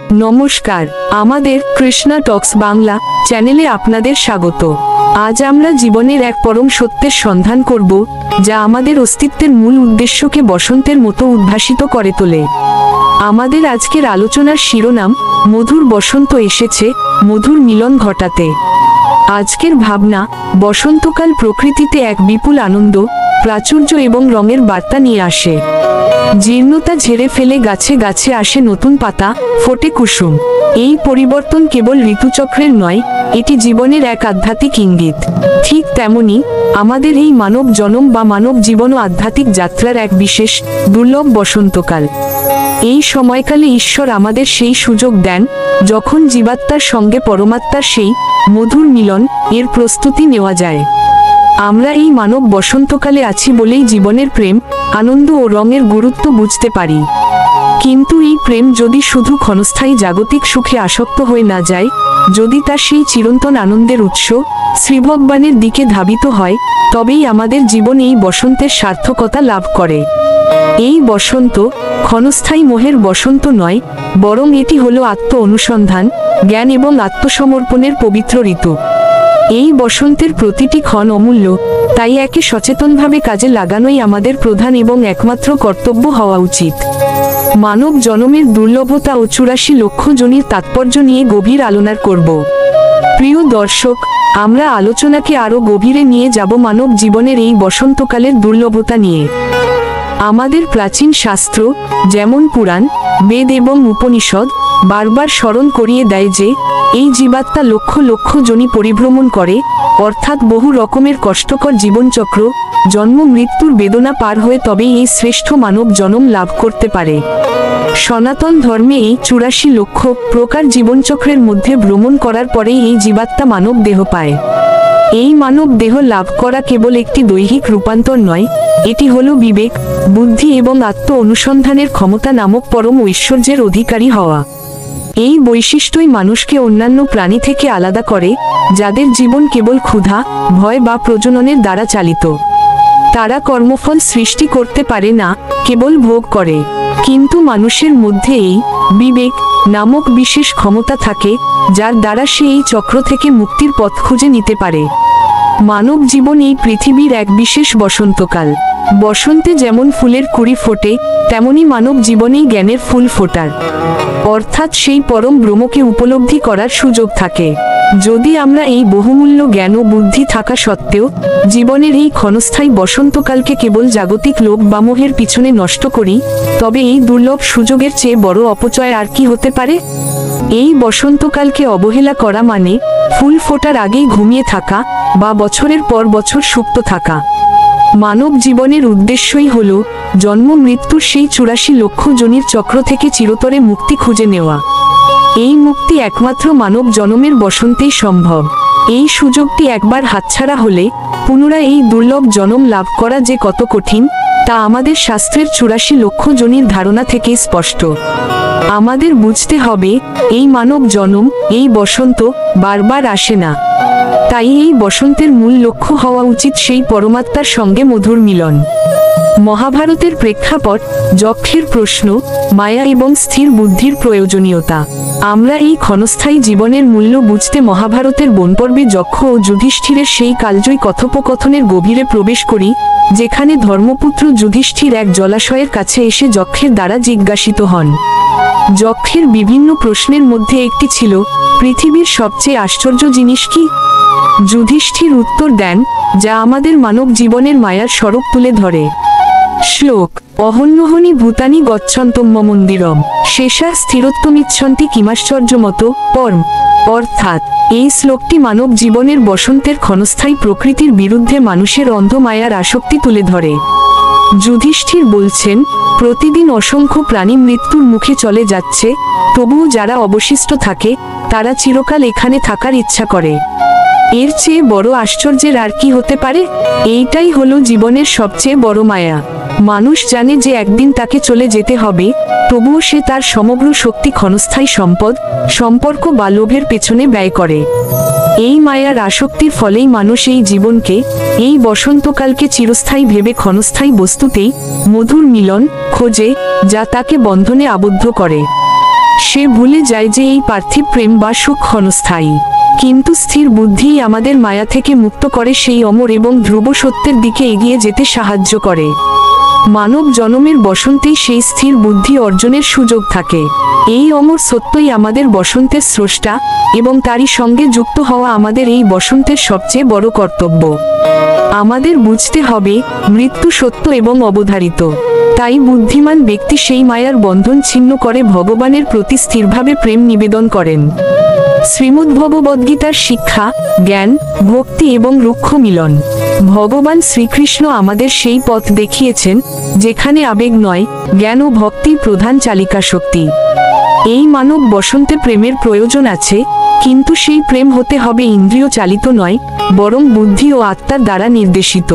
নমস্কার, আমাদের কৃষ্ণা টক্স বাংলা চ্যানেলে আপনাদের স্বাগত। আজ আমরা জীবনের এক পরম সত্যের সন্ধান করব, যা আমাদের অস্তিত্বের মূল উদ্দেশ্যকে বসন্তের মতো উদ্ভাসিত করে তোলে। আমাদের আজকের আলোচনার শিরোনাম, মধুর বসন্ত এসেছে, মধুর মিলন ঘটাতে। আজকের ভাবনা, বসন্তকাল প্রকৃতিতে এক বিপুল আনন্দ, প্রাচুর্য এবং রঙের বার্তা নিয়ে আসে। জীর্ণতা ঝেড়ে ফেলে গাছে গাছে আসে নতুন পাতা, ফোটে কুসুম। এই পরিবর্তন কেবল ঋতুচক্রের নয়, এটি জীবনের এক আধ্যাত্মিক ইঙ্গিত। ঠিক তেমনি আমাদের এই মানব জনম বা মানব জীবন ও আধ্যাত্মিক যাত্রার এক বিশেষ, দুর্লভ বসন্তকাল। এই সময়কালে ঈশ্বর আমাদের সেই সুযোগ দেন, যখন জীবাত্মার সঙ্গে পরমাত্মার সেই মধুর মিলন এর প্রস্তুতি নেওয়া যায়। আমরা এই মানব বসন্তকালে আছি বলেই জীবনের প্রেম, আনন্দ ও রঙের গুরুত্ব বুঝতে পারি। কিন্তু এই প্রেম যদি শুধু ক্ষণস্থায়ী জাগতিক সুখে আসক্ত হয়ে না যায়, যদি তা সেই চিরন্তন আনন্দের উৎস শ্রীভগবানের দিকে ধাবিত হয়, তবেই আমাদের জীবন এই বসন্তের সার্থকতা লাভ করে। এই বসন্ত ক্ষণস্থায়ী মোহের বসন্ত নয়, বরং এটি হলো আত্ম অনুসন্ধান, জ্ঞান এবং আত্মসমর্পণের পবিত্র ঋতু। এই বসন্তের প্রতিটি ক্ষণ অমূল্য, তাই একে সচেতনভাবে কাজে লাগানোই আমাদের প্রধান এবং একমাত্র কর্তব্য হওয়া উচিত। মানব জনমের দুর্লভতা ও ৮৪ লক্ষ জনের তাৎপর্য নিয়ে গভীর আলোচনা করব। প্রিয় দর্শক, আমরা আলোচনাকে আরও গভীরে নিয়ে যাব মানব জীবনের এই বসন্তকালের দুর্লভতা নিয়ে। আমাদের প্রাচীন শাস্ত্র, যেমন পুরাণ, বেদ এবং উপনিষদ, বারবার স্মরণ করিয়ে দেয় যে এই জীবাত্মা লক্ষ লক্ষ যোনি পরিভ্রমণ করে, অর্থাৎ বহু রকমের কষ্টকর জীবনচক্র, জন্ম মৃত্যুর বেদনা পার হয়ে তবেই এই শ্রেষ্ঠ মানব জনম লাভ করতে পারে। সনাতন ধর্মে এই ৮৪ লক্ষ প্রকার জীবনচক্রের মধ্যে ভ্রমণ করার পরেই এই জীবাত্মা মানব দেহ পায়। এই মানব দেহ লাভ করা কেবল একটি দৈহিক রূপান্তর নয়, এটি হলো বিবেক, বুদ্ধি এবং আত্ম অনুসন্ধানের ক্ষমতা নামক পরম ঐশ্বর্যের অধিকারী হওয়া। এই বৈশিষ্ট্যই মানুষকে অন্যান্য প্রাণী থেকে আলাদা করে, যাদের জীবন কেবল ক্ষুধা, ভয় বা প্রজননের দ্বারা চালিত। তারা কর্মফল সৃষ্টি করতে পারে না, কেবল ভোগ করে। কিন্তু মানুষের মধ্যে এই বিবেক নামক বিশেষ ক্ষমতা থাকে, যার দ্বারা সে এই চক্র থেকে মুক্তির পথ খুঁজে নিতে পারে। মানব জীবন এই পৃথিবীর এক বিশেষ বসন্তকাল। বসন্তে যেমন ফুলের কুঁড়ি ফোটে, তেমনি মানব জীবনেই জ্ঞানের ফুল ফোটার, অর্থাৎ সেই পরম ব্রহ্মকে উপলব্ধি করার সুযোগ থাকে। যদি আমরা এই বহুমূল্য জ্ঞান ও বুদ্ধি থাকা সত্ত্বেও জীবনের এই ক্ষণস্থায়ী বসন্তকালকে কেবল জাগতিক লোভ বা মোহের পিছনে নষ্ট করি, তবে এই দুর্লভ সুযোগের চেয়ে বড় অপচয় আর কি হতে পারে? এই বসন্তকালকে অবহেলা করা মানে ফুল ফোটার আগেই ঘুমিয়ে থাকা বা বছরের পর বছর সুপ্ত থাকা। মানব জীবনের উদ্দেশ্যই হল জন্ম মৃত্যুর সেই ৮৪ লক্ষ যোনির চক্র থেকে চিরতরে মুক্তি খুঁজে নেওয়া। এই মুক্তি একমাত্র মানব জনমের বসন্তেই সম্ভব। এই সুযোগটি একবার হাতছাড়া হলে পুনরায় এই দুর্লভ জনম লাভ করা যে কত কঠিন, তা আমাদের শাস্ত্রের ৮৪ লক্ষ যোনির ধারণা থেকেই স্পষ্ট। আমাদের বুঝতে হবে, এই মানব জনম, এই বসন্ত বারবার আসে না। তাই এই বসন্তের মূল লক্ষ্য হওয়া উচিত সেই পরমাত্মার সঙ্গে মধুর মিলন। মহাভারতের প্রেক্ষাপট, যক্ষের প্রশ্ন, মায়া এবং স্থির বুদ্ধির প্রয়োজনীয়তা। আমরা এই ক্ষণস্থায়ী জীবনের মূল্য বুঝতে মহাভারতের বনপর্বে যক্ষ ও যুধিষ্ঠিরের সেই কালজয়ী কথোপকথনের গভীরে প্রবেশ করি, যেখানে ধর্মপুত্র যুধিষ্ঠির এক জলাশয়ের কাছে এসে যক্ষের দ্বারা জিজ্ঞাসিত হন। যক্ষের বিভিন্ন প্রশ্নের মধ্যে একটি ছিল, পৃথিবীর সবচেয়ে আশ্চর্য জিনিস কি? যুধিষ্ঠির উত্তর দেন, যা আমাদের মানব জীবনের মায়ার স্বরূপ তুলে ধরে। শ্লোক: অহন্যহনি ভূতানি গচ্ছন্তম মন্দিরম শেষা স্থিরত্বমিচ্ছন্তি কিমাশ্চর্যমত পরম। অর্থাৎ এই শ্লোকটি মানব জীবনের বসন্তের ক্ষণস্থায়ী প্রকৃতির বিরুদ্ধে মানুষের অন্ধ মায়ার আসক্তি তুলে ধরে। যুধিষ্ঠির বলছেন, প্রতিদিন অসংখ্য প্রাণী মৃত্যুর মুখে চলে যাচ্ছে, তবুও যারা অবশিষ্ট থাকে তারা চিরকাল এখানে থাকার ইচ্ছা করে। এর চেয়ে বড় আশ্চর্যের আর কি হতে পারে? এইটাই হলো জীবনের সবচেয়ে বড় মায়া। মানুষ জানে যে একদিন তাকে চলে যেতে হবে, তবুও সে তার সমগ্র শক্তি ক্ষণস্থায়ী সম্পদ, সম্পর্ক বা লোভের পেছনে ব্যয় করে। এই মায়ার আসক্তির ফলেই মানুষ এই জীবনকে, এই বসন্তকালকে চিরস্থায়ী ভেবে ক্ষণস্থায়ী বস্তুতেই মধুর মিলন খোঁজে, যা তাকে বন্ধনে আবদ্ধ করে। সে ভুলে যায় যে এই পার্থিব প্রেম বা সুখ ক্ষণস্থায়ী, কিন্তু স্থির বুদ্ধিই আমাদের মায়া থেকে মুক্ত করে সেই অমর এবং ধ্রুব সত্যের দিকে এগিয়ে যেতে সাহায্য করে। মানব জনমের বসন্তেই সেই স্থির বুদ্ধি অর্জনের সুযোগ থাকে। এই অমর সত্যই আমাদের বসন্তের স্রষ্টা, এবং তারই সঙ্গে যুক্ত হওয়া আমাদের এই বসন্তের সবচেয়ে বড় কর্তব্য। আমাদের বুঝতে হবে মৃত্যু সত্য এবং অবধারিত। তাই বুদ্ধিমান ব্যক্তি সেই মায়ার বন্ধন ছিন্ন করে ভগবানের প্রতি স্থিরভাবে প্রেম নিবেদন করেন। শ্রীমদ্ভগবদ্গীতার শিক্ষা, জ্ঞান, ভক্তি এবং রুক্ষ মিলন। ভগবান শ্রীকৃষ্ণ আমাদের সেই পথ দেখিয়েছেন যেখানে আবেগ নয়, জ্ঞান ও ভক্তির প্রধান চালিকা শক্তি। এই মানব বসন্তে প্রেমের প্রয়োজন আছে, কিন্তু সেই প্রেম হতে হবে ইন্দ্রিয় চালিত নয়, বরং বুদ্ধি ও আত্মার দ্বারা নির্দেশিত।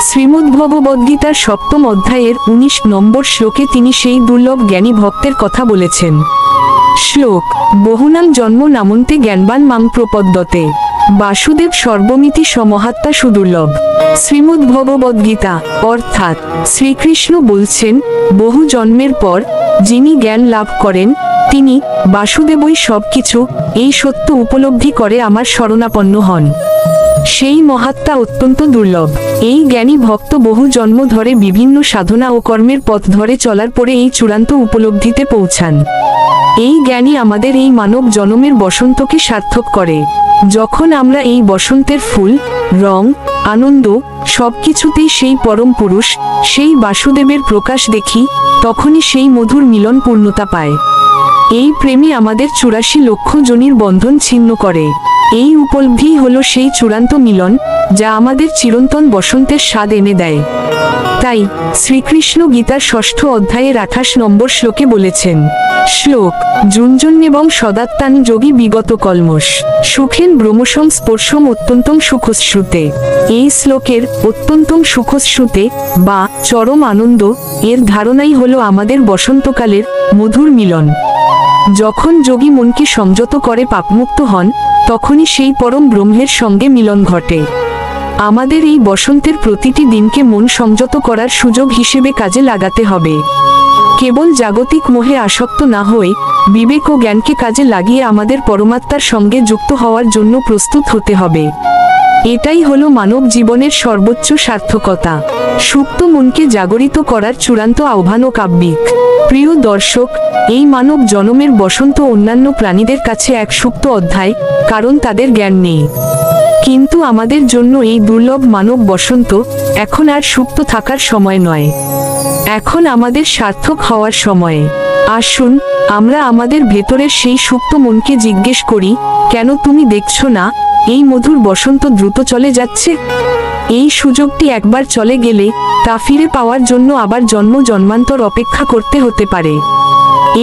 শ্রীমদ্ভগবদ্গীতার 7ম অধ্যায়ের 19 নম্বর শ্লোকে তিনি সেই দুর্লভ জ্ঞানী ভক্তের কথা বলেছেন। শ্লোক: বহুনাং জন্ম নামন্তে জ্ঞানবান মাং প্রপদ্যতে, বাসুদেব সর্বমিতি সমহাত্মা সুদুর্লভ। শ্রীমদ্ভগবদ্গীতা অর্থাৎ শ্রীকৃষ্ণ বলছেন, বহু জন্মের পর যিনি জ্ঞান লাভ করেন তিনি বাসুদেবই সবকিছু, এই সত্য উপলব্ধি করে আমার শরণাপন্ন হন। সেই মহাত্মা অত্যন্ত দুর্লভ। এই জ্ঞানী ভক্ত বহু জন্ম ধরে বিভিন্ন সাধনা ও কর্মের পথ ধরে চলার পরে এই চূড়ান্ত উপলব্ধিতে পৌঁছান। এই জ্ঞানী আমাদের এই মানব জনমের বসন্তকে সার্থক করে। যখন আমরা এই বসন্তের ফুল, রং, আনন্দ সবকিছুতেই সেই পরম পুরুষ, সেই বাসুদেবের প্রকাশ দেখি, তখনই সেই মধুর মিলন পূর্ণতা পায়। এই প্রেমই আমাদের 84 লক্ষ যোনির বন্ধন ছিন্ন করে। এই উপলব্ধিই হলো সেই চূড়ান্ত মিলন, যা আমাদের চিরন্তন বসন্তের স্বাদ এনে দেয়। তাই শ্রীকৃষ্ণ গীতার 6ষ্ঠ অধ্যায়ের 28 নম্বর শ্লোকে বলেছেন। শ্লোক: যুঞ্জন্যেবং সদাত্তান যোগী বিগত কলমশ, সুখেন ব্রহ্মসং স্পর্শম অত্যন্তং সুখশ্রুতে। এই শ্লোকের অত্যন্তং সুখশ্রুতে বা চরম আনন্দ এর ধারণাই হলো আমাদের বসন্তকালের মধুর মিলন। যখন যোগী মনকে সংযত করে পাপমুক্ত হন, তখনই সেই পরম ব্রহ্মের সঙ্গে মিলন ঘটে। আমাদের এই বসন্তের প্রতিটি দিনকে মন সংযত করার সুযোগ হিসেবে কাজে লাগাতে হবে। কেবল জাগতিক মোহে আসক্ত না হয়ে বিবেক ও জ্ঞানকে কাজে লাগিয়ে আমাদের পরমাত্মার সঙ্গে যুক্ত হওয়ার জন্য প্রস্তুত হতে হবে। এটাই হলো মানব জীবনের সর্বোচ্চ সার্থকতা। সুপ্ত মনকে জাগরিত করার চূড়ান্ত আহ্বান ও কাব্যিক। প্রিয় দর্শক, এই মানব জনমের বসন্ত অন্যান্য প্রাণীদের কাছে এক সুপ্ত অধ্যায়, কারণ তাদের জ্ঞান নেই। কিন্তু আমাদের জন্য এই দুর্লভ মানব বসন্ত এখন আর সুপ্ত থাকার সময় নয়, এখন আমাদের সার্থক হওয়ার সময়। আসুন আমরা আমাদের ভেতরের সেই সুপ্ত মনকে জিজ্ঞেস করি, কেন তুমি দেখছো না এই মধুর বসন্ত দ্রুত চলে যাচ্ছে? এই সুযোগটি একবার চলে গেলে তা ফিরে পাওয়ার জন্য আবার জন্ম জন্মান্তর অপেক্ষা করতে হতে পারে।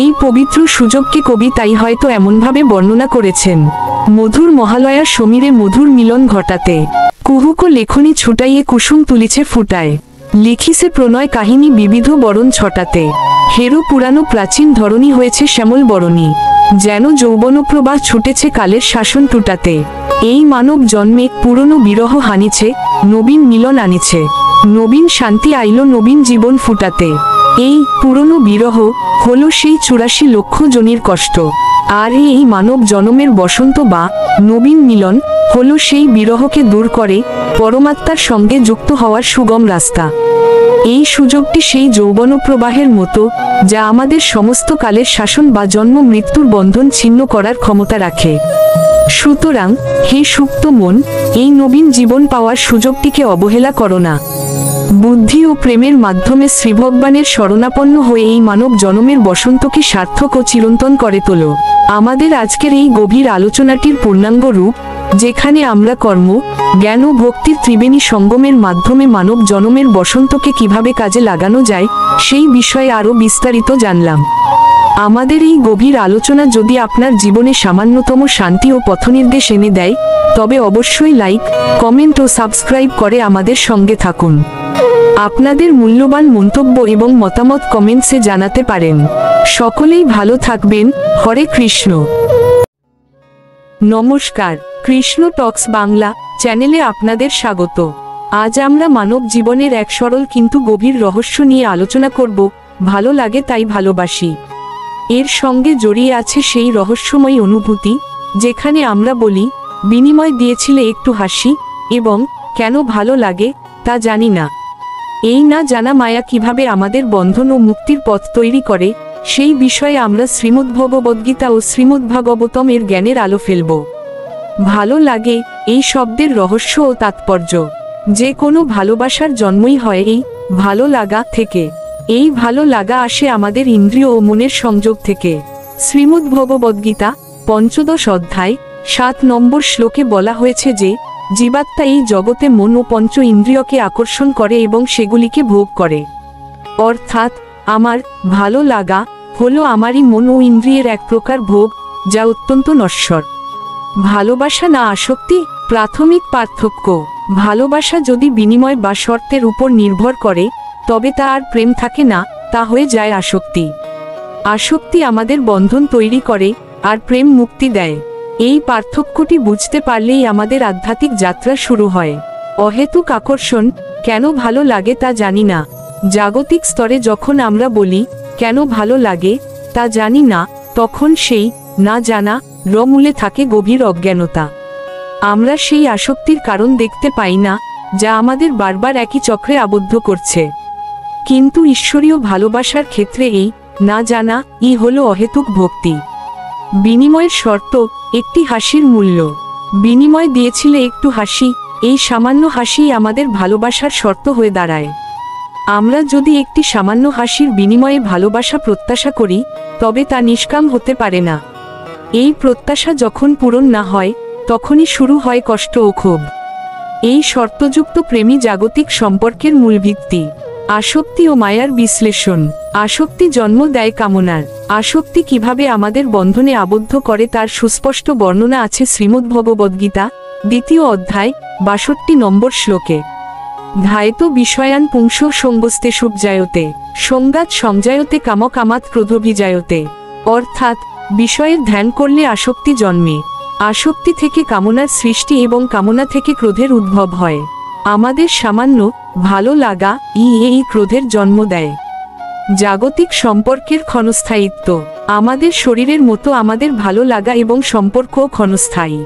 এই পবিত্র সুযোগকে কবি তাই হয়তো এমনভাবে বর্ণনা করেছেন। মধুর মহালয়ার সমীরে মধুর মিলন ঘটাতে, কুহুক লেখনী ছুটাইয়ে কুসুম তুলিছে ফুটায়, লিখিছে প্রণয় কাহিনী বিবিধ বরণ ছটাতে। হেরো পুরানো প্রাচীন ধরনী হয়েছে শ্যামল বরণী, যেন যৌবনপ্রবাহ ছুটেছে কালের শাসন টুটাতে। এই মানব জন্মে পুরনো বিরহ হানিছে, নবীন মিলন আনিছে, নবীন শান্তি আইলো নবীন জীবন ফুটাতে। এই পুরনো বিরহ হলো সেই 84 লক্ষ যোনির কষ্ট, আর এই মানব জনমের বসন্ত বা নবীন মিলন হলো সেই বিরহকে দূর করে পরমাত্মার সঙ্গে যুক্ত হওয়ার সুগম রাস্তা। এই সুযোগটি সেই যৌবনপ্রবাহের মতো, যা আমাদের সমস্ত কালের শাসন বা জন্ম মৃত্যুর বন্ধন ছিন্ন করার ক্ষমতা রাখে। সুতরাং হে সুপ্ত মন, এই নবীন জীবন পাওয়ার সুযোগটিকে অবহেলা করো না। বুদ্ধি ও প্রেমের মাধ্যমে শ্রীভগবানের শরণাপন্ন হয়ে এই মানব জনমের বসন্তকে সার্থক ও চিরন্তন করে তোলো। আমাদের আজকের এই গভীর আলোচনাটির পূর্ণাঙ্গ রূপ, যেখানে আমরা কর্ম, জ্ঞান ও ভক্তির ত্রিবেণী সঙ্গমের মাধ্যমে মানব জনমের বসন্তকে কিভাবে কাজে লাগানো যায় সেই বিষয়ে আরও বিস্তারিত জানলাম। আমাদের এই গভীর আলোচনা যদি আপনার জীবনে সামান্যতম শান্তি ও পথনির্দেশ এনে দেয়, তবে অবশ্যই লাইক, কমেন্ট ও সাবস্ক্রাইব করে আমাদের সঙ্গে থাকুন। আপনাদের মূল্যবান মন্তব্য এবং মতামত কমেন্টসে জানাতে পারেন। সকলেই ভালো থাকবেন। হরে কৃষ্ণ। নমস্কার, কৃষ্ণ টক্স বাংলা চ্যানেলে আপনাদের স্বাগত। আজ আমরা মানব জীবনের এক সরল কিন্তু গভীর রহস্য নিয়ে আলোচনা করব, ভালো লাগে তাই ভালোবাসি। এর সঙ্গে জড়িয়ে আছে সেই রহস্যময়ী অনুভূতি যেখানে আমরা বলি, বিনিময় দিয়েছিলে একটু হাসি, এবং কেন ভালো লাগে তা জানি না। এই না জানা মায়া কিভাবে আমাদের বন্ধন ও মুক্তির পথ তৈরি করে, সেই বিষয়ে আমরা শ্রীমদ্ভগবদ্গীতা ও শ্রীমদ্ভাগবতম এর জ্ঞানের আলো ফেলব। ভালো লাগে এই শব্দের রহস্য ও তাৎপর্য। যে কোনো ভালোবাসার জন্মই হয় এই ভালো লাগা থেকে। এই ভালো লাগা আসে আমাদের ইন্দ্রিয় ও মনের সংযোগ থেকে। শ্রীমদ্ভগবদ্গীতা ৫ম অধ্যায় ৭ নম্বর শ্লোকে বলা হয়েছে যে, জীবাত্মা এই জগতে মন ও পঞ্চ ইন্দ্রিয়কে আকর্ষণ করে এবং সেগুলিকে ভোগ করে। অর্থাৎ আমার ভালো লাগা হলো আমারই মন ও ইন্দ্রিয়ের এক প্রকার ভোগ, যা অত্যন্ত নশ্বর। ভালোবাসা না আসক্তি। প্রাথমিক পার্থক্য: ভালোবাসা যদি বিনিময় বা শর্তের উপর নির্ভর করে, তবে তা আর প্রেম থাকে না, তা হয়ে যায় আসক্তি। আসক্তি আমাদের বন্ধন তৈরি করে, আর প্রেম মুক্তি দেয়। এই পার্থক্যটি বুঝতে পারলেই আমাদের আধ্যাত্মিক যাত্রা শুরু হয়। অহেতুক আকর্ষণ কেন ভালো লাগে তা জানি না। জাগতিক স্তরে যখন আমরা বলি কেন ভালো লাগে তা জানি না, তখন সেই না জানা মূলে থাকে গভীর অজ্ঞানতা। আমরা সেই আসক্তির কারণ দেখতে পাই না, যা আমাদের বারবার একই চক্রে আবদ্ধ করছে। কিন্তু ঈশ্বরীয় ভালোবাসার ক্ষেত্রে এই না জানা হলো অহেতুক ভক্তি। বিনিময়ের শর্ত: একটি হাসির মূল্য। বিনিময় দিয়েছিলে একটু হাসি, এই সামান্য হাসি আমাদের ভালোবাসার শর্ত হয়ে দাঁড়ায়। আমরা যদি একটি সামান্য হাসির বিনিময়ে ভালোবাসা প্রত্যাশা করি, তবে তা নিষ্কাম হতে পারে না। এই প্রত্যাশা যখন পূরণ না হয়, তখনই শুরু হয় কষ্ট ও ক্ষোভ। এই শর্তযুক্ত প্রেমই জাগতিক সম্পর্কের মূল ভিত্তি। আসক্তি ও মায়ার বিশ্লেষণ: আসক্তি জন্ম দেয় কামনার। আসক্তি কিভাবে আমাদের বন্ধনে আবদ্ধ করে তার সুস্পষ্ট বর্ণনা আছে শ্রীমদ্ভগবদ্গীতা ২য় অধ্যায় ৬২ নম্বর শ্লোকে। ধ্যায়তো বিষয়ান পুংস সঙ্গস্তে সুবজায়তে সংগাত সংজায়তে কামকামাৎ ক্রোধভিজায়তে। অর্থাৎ বিষয়ের ধ্যান করলে আসক্তি জন্মে। আসক্তি থেকে কামনার সৃষ্টি এবং কামনা থেকে ক্রোধের উদ্ভব হয়। আমাদের সামান্য ভালো লাগা এই ক্রোধের জন্ম দেয়। জাগতিক সম্পর্কের ক্ষণস্থায়িত্ব: আমাদের শরীরের মতো আমাদের ভালো লাগা এবং সম্পর্কও ক্ষণস্থায়ী।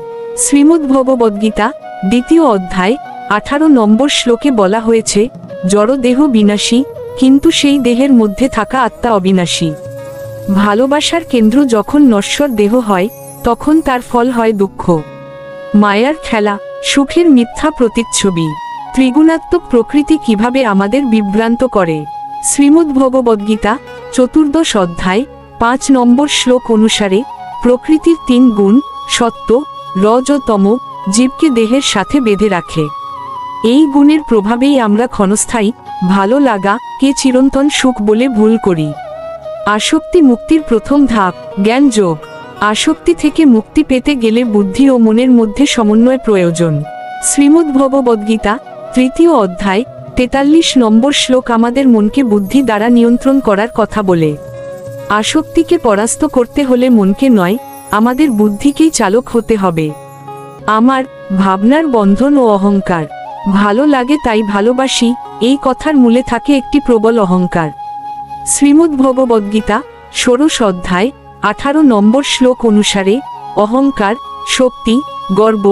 শ্রীমদ্ভগবদ্গীতা ২য় অধ্যায় ১৮ নম্বর শ্লোকে বলা হয়েছে, জড় দেহ বিনাশী, কিন্তু সেই দেহের মধ্যে থাকা আত্মা অবিনাশী। ভালোবাসার কেন্দ্র যখন নশ্বর দেহ হয়, তখন তার ফল হয় দুঃখ। মায়ার খেলা, সুখের মিথ্যা প্রতিচ্ছবি। ত্রিগুণাত্মক প্রকৃতি কিভাবে আমাদের বিভ্রান্ত করে। শ্রীমদ্ভগবদ্গীতা ৪র্দশ অধ্যায় ৫ নম্বর শ্লোক অনুসারে, প্রকৃতির ৩ গুণ সত্য, রজ ও তম জীবকে দেহের সাথে বেঁধে রাখে। এই গুণের প্রভাবেই আমরা ক্ষণস্থায়ী ভালো লাগা কে চিরন্তন সুখ বলে ভুল করি। আসক্তি মুক্তির প্রথম ধাপ: জ্ঞান যোগ। আসক্তি থেকে মুক্তি পেতে গেলে বুদ্ধি ও মনের মধ্যে সমন্বয় প্রয়োজন। শ্রীমদ্ভগবদ্গীতা ৩য় অধ্যায় ৪৩ নম্বর শ্লোক আমাদের মনকে বুদ্ধি দ্বারা নিয়ন্ত্রণ করার কথা বলে। আসক্তিকে পরাস্ত করতে হলে মনকে নয়, আমাদের বুদ্ধিকেই চালক হতে হবে। আমার ভাবনার বন্ধন ও অহংকার। ভালো লাগে তাই ভালোবাসি, এই কথার মূলে থাকে একটি প্রবল অহংকার। শ্রীমদ্ভগবদ্গীতা ১৬শ অধ্যায় ১৮ নম্বর শ্লোক অনুসারে, অহংকার, শক্তি, গর্ব,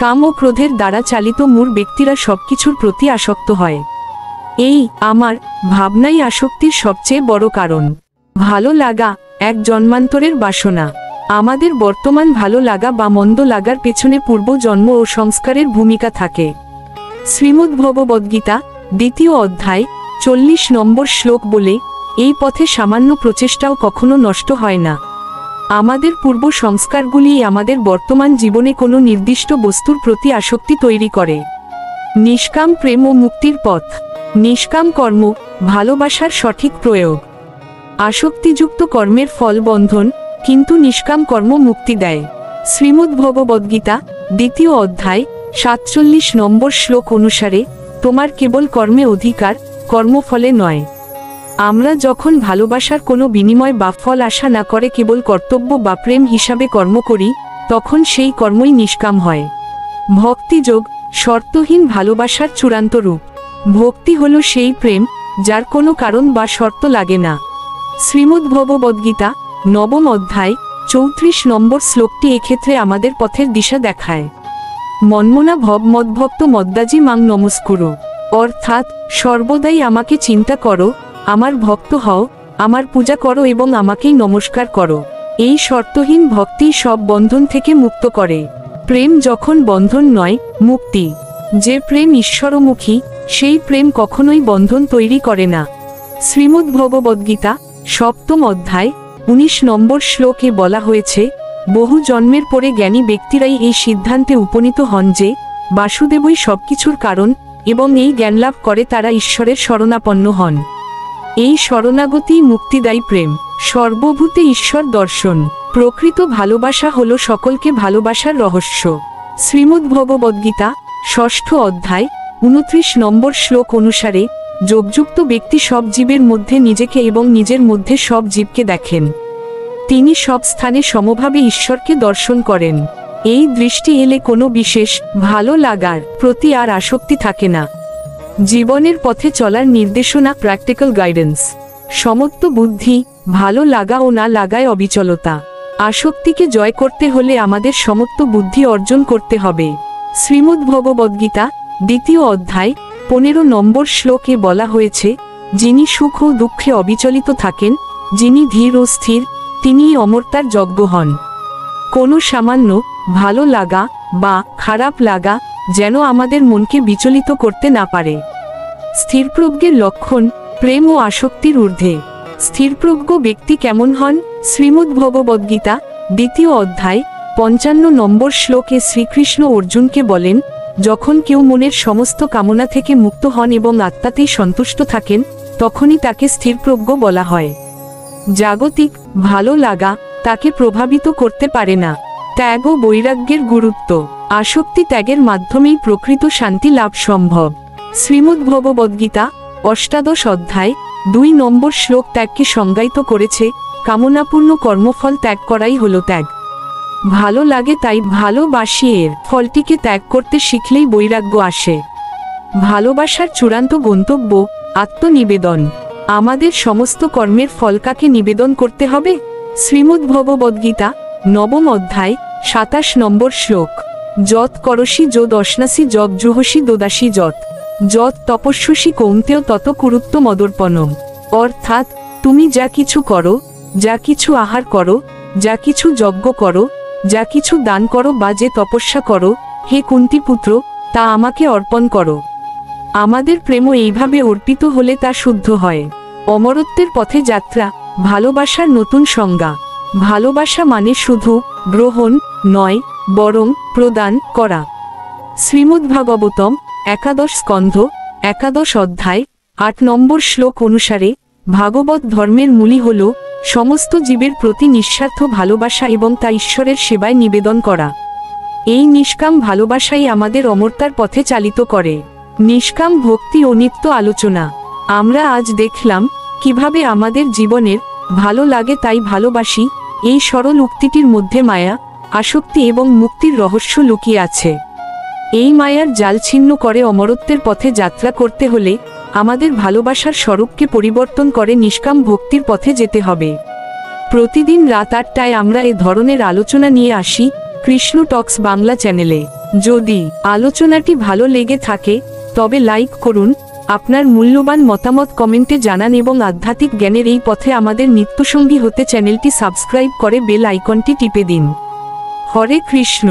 কাম ও ক্রোধের দ্বারা চালিত মূঢ় ব্যক্তিরা সবকিছুর প্রতি আসক্ত হয়। এই আমার ভাবনাই আসক্তির সবচেয়ে বড় কারণ। ভালো লাগা এক জন্মান্তরের বাসনা। আমাদের বর্তমান ভালো লাগা বা মন্দ লাগার পেছনে পূর্বজন্ম ও সংস্কারের ভূমিকা থাকে। শ্রীমদ্ভগবদ্গীতা ২য় অধ্যায় ৪০ নম্বর শ্লোক বলে, এই পথে সামান্য প্রচেষ্টাও কখনো নষ্ট হয় না। আমাদের পূর্ব সংস্কারগুলি আমাদের বর্তমান জীবনে কোনো নির্দিষ্ট বস্তুর প্রতি আসক্তি তৈরি করে। নিষ্কাম প্রেম ও মুক্তির পথ। নিষ্কাম কর্ম ভালোবাসার সঠিক প্রয়োগ। আসক্তিযুক্ত কর্মের ফল বন্ধন, কিন্তু নিষ্কাম কর্ম মুক্তি দেয়। শ্রীমদ্ভগবদ্গীতা ২য় অধ্যায় ৪৭ নম্বর শ্লোক অনুসারে, তোমার কেবল কর্মে অধিকার, কর্মফলে নয়। আমরা যখন ভালোবাসার কোনো বিনিময় বা ফল আশা না করে কেবল কর্তব্য বা প্রেম হিসাবে কর্ম করি, তখন সেই কর্মই নিষ্কাম হয়। ভক্তিযোগ শর্তহীন ভালোবাসার চূড়ান্ত রূপ। ভক্তি হল সেই প্রেম যার কোনো কারণ বা শর্ত লাগে না। শ্রীমদ্ভগবদ্গীতা নবম অধ্যায় 34 নম্বর শ্লোকটি এক্ষেত্রে আমাদের পথের দিশা দেখায়। মন্মনা ভব মদ্ভক্ত মদ্দাজি মাং নমস্কুরু, অর্থাৎ সর্বদাই আমাকে চিন্তা করো, আমার ভক্ত হও, আমার পূজা করো এবং আমাকেই নমস্কার করো। এই শর্তহীন ভক্তিই সব বন্ধন থেকে মুক্ত করে। প্রেম যখন বন্ধন নয়, মুক্তি। যে প্রেম ঈশ্বরমুখী, সেই প্রেম কখনোই বন্ধন তৈরি করে না। শ্রীমদ্ভগবদ্গীতা 7ম অধ্যায় 19 নম্বর শ্লোকে বলা হয়েছে, বহু জন্মের পরে জ্ঞানী ব্যক্তিরাই এই সিদ্ধান্তে উপনীত হন যে বাসুদেবই সবকিছুর কারণ, এবং এই জ্ঞানলাভ করে তারা ঈশ্বরের শরণাপন্ন হন। এই শরণাগতিই মুক্তিদায়ী প্রেম, সর্বভূতে ঈশ্বর দর্শন। প্রকৃত ভালোবাসা হল সকলকে ভালোবাসার রহস্য। শ্রীমদ্ভগবদ্গীতা 6ঠ অধ্যায় 29 নম্বর শ্লোক অনুসারে, যোগযুক্ত ব্যক্তি সব জীবের মধ্যে নিজেকে এবং নিজের মধ্যে সব জীবকে দেখেন। তিনি সব স্থানে সমভাবে ঈশ্বরকে দর্শন করেন। এই দৃষ্টি এলে কোনো বিশেষ ভালো লাগার প্রতি আর আসক্তি থাকে না। জীবনের পথে চলার নির্দেশনা, প্র্যাকটিক্যাল গাইডেন্স। সমত্ব বুদ্ধি, ভালো লাগা ও না লাগায় অবিচলতা। আসক্তিকে জয় করতে হলে আমাদের সমত্ব বুদ্ধি অর্জন করতে হবে। শ্রীমদ্ভগবদ্গীতা 2য় অধ্যায় 15 নম্বর শ্লোকে বলা হয়েছে, যিনি সুখ ও দুঃখে অবিচলিত থাকেন, যিনি ধীর ও স্থির, তিনিই অমরতার যজ্ঞ হন। কোনো সামান্য ভালো লাগা বা খারাপ লাগা যেন আমাদের মনকে বিচলিত করতে না পারে। স্থিরপ্রজ্ঞের লক্ষণ, প্রেম ও আসক্তির ঊর্ধ্বে। স্থিরপ্রজ্ঞ ব্যক্তি কেমন হন? শ্রীমদ্ভগবদ্গীতা 2য় অধ্যায় 55 নম্বর শ্লোকে শ্রীকৃষ্ণ অর্জুনকে বলেন, যখন কেউ মনের সমস্ত কামনা থেকে মুক্ত হন এবং আত্মাতেই সন্তুষ্ট থাকেন, তখনই তাকে স্থিরপ্রজ্ঞ বলা হয়। জাগতিক ভালো লাগা তাকে প্রভাবিত করতে পারে না। ত্যাগ ও বৈরাগ্যের গুরুত্ব। আসক্তি ত্যাগের মাধ্যমেই প্রকৃত শান্তি লাভ সম্ভব। শ্রীমদ্ভগবদ্গীতা 8ম অধ্যায় 2 নম্বর শ্লোক ত্যাগকে সংজ্ঞায়িত করেছে, কামনাপূর্ণ কর্মফল ত্যাগ করাই হলো ত্যাগ। ভালো লাগে তাই ভালোবাসি, এর ফলটিকে ত্যাগ করতে শিখলেই বৈরাগ্য আসে। ভালোবাসার চূড়ান্ত গন্তব্য আত্মনিবেদন। আমাদের সমস্ত কর্মের ফল কাকে নিবেদন করতে হবে? শ্রীমদ্ভগবদ্গীতা 9ম অধ্যায় 27 নম্বর শ্লোক, যৎ করসি যদ অশ্নাসি যজ্ জুহসি দোদাসি যৎ যৎ তপস্যসি কৌন্তেয় তত কুরুত্ব মদর্পণম। অর্থাৎ তুমি যা কিছু করো, যা কিছু আহার করো, যা কিছু যজ্ঞ করো, যা কিছু দান করো বা যে তপস্যা করো, হে কুন্তিপুত্র, তা আমাকে অর্পণ করো। আমাদের প্রেমও এইভাবে অর্পিত হলে তা শুদ্ধ হয়। অমরত্বের পথে যাত্রা, ভালোবাসার নতুন সংজ্ঞা। ভালোবাসা মানে শুধু গ্রহণ নয়, বরং প্রদান করা। শ্রীমদ্ভাগবতম 11 স্কন্ধ 11 অধ্যায় 8 নম্বর শ্লোক অনুসারে, ভাগবত ধর্মের মূলই হল সমস্ত জীবের প্রতি নিঃস্বার্থ ভালোবাসা এবং তা ঈশ্বরের সেবায় নিবেদন করা। এই নিষ্কাম ভালোবাসাই আমাদের অমরতার পথে চালিত করে। নিষ্কাম ভক্তি ও নিত্য আলোচনা। আমরা আজ দেখলাম কিভাবে আমাদের জীবনের ভালো লাগে তাই ভালোবাসি এই সরল উক্তিটির মধ্যে মায়া, আসক্তি এবং মুক্তির রহস্য লুকিয়ে আছে। এই মায়ার জাল ছিন্ন করে অমরত্বের পথে যাত্রা করতে হলে আমাদের ভালোবাসার স্বরূপকে পরিবর্তন করে নিষ্কাম ভক্তির পথে যেতে হবে। প্রতিদিন রাত 8টায় আমরা এ ধরনের আলোচনা নিয়ে আসি কৃষ্ণ টক্স বাংলা চ্যানেলে। যদি আলোচনাটি ভালো লেগে থাকে তবে লাইক করুন, আপনার মূল্যবান মতামত কমেন্টে জানান এবং আধ্যাত্মিক জ্ঞানের এই পথে আমাদের নিত্যসঙ্গী হতে চ্যানেলটি সাবস্ক্রাইব করে বেল আইকনটি টিপে দিন। হরে কৃষ্ণ।